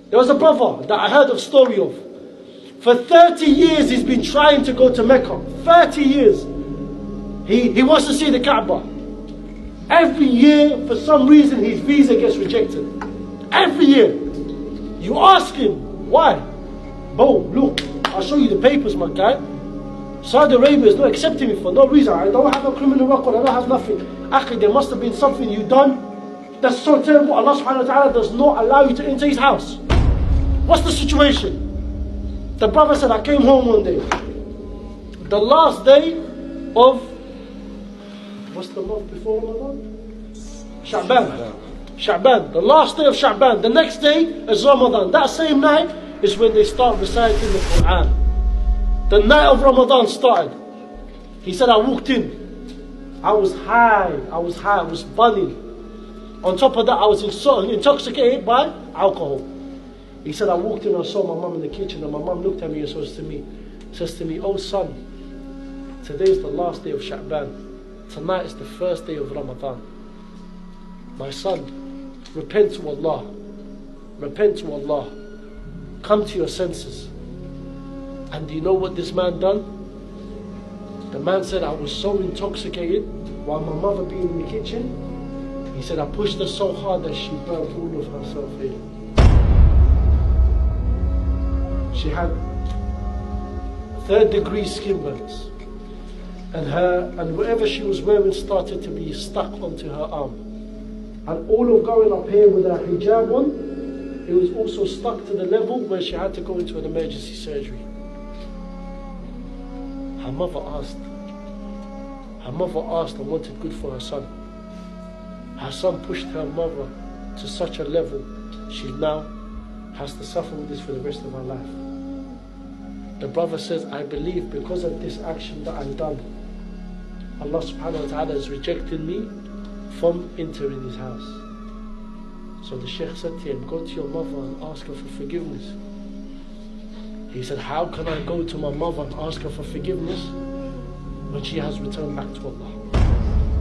There was a brother that I heard a story of. For 30 years he's been trying to go to Mecca. 30 years. He wants to see the Kaaba. Every year, for some reason, his visa gets rejected. Every year. You ask him, why? Bro, look, I'll show you the papers, my guy. Saudi Arabia is not accepting me for no reason. I don't have a criminal record, I don't have nothing. Akhi, there must have been something you done that's so terrible. Allah subhanahu wa ta'ala does not allow you to enter his house. What's the situation? The brother said, I came home one day. The last day of, what's the month before Ramadan? Sha'ban. The last day of Sha'ban. The next day is Ramadan. That same night is when they start reciting the Quran. The night of Ramadan started. He said, I walked in. I was high. I was funny. On top of that, I was intoxicated by alcohol. He said, I walked in and saw my mum in the kitchen, and my mum looked at me and says to me, oh son, today is the last day of Sha'ban. Tonight is the first day of Ramadan. My son, repent to Allah. Repent to Allah. Come to your senses. And do you know what this man done? The man said, I was so intoxicated while my mother being in the kitchen. He said, I pushed her so hard that she burnt all of herself here. She had 3rd-degree skin burns, and whatever she was wearing started to be stuck onto her arm. And all of going up here with her hijab on, it was also stuck to the level where she had to go into an emergency surgery. Her mother asked and wanted good for her son. Her son pushed her mother to such a level, she now has to suffer with this for the rest of her life. The brother says, I believe because of this action that I've done, Allah subhanahu wa ta'ala has rejected me from entering his house. So the Shaykh said to him, go to your mother and ask her for forgiveness. He said, how can I go to my mother and ask her for forgiveness when she has returned back to Allah?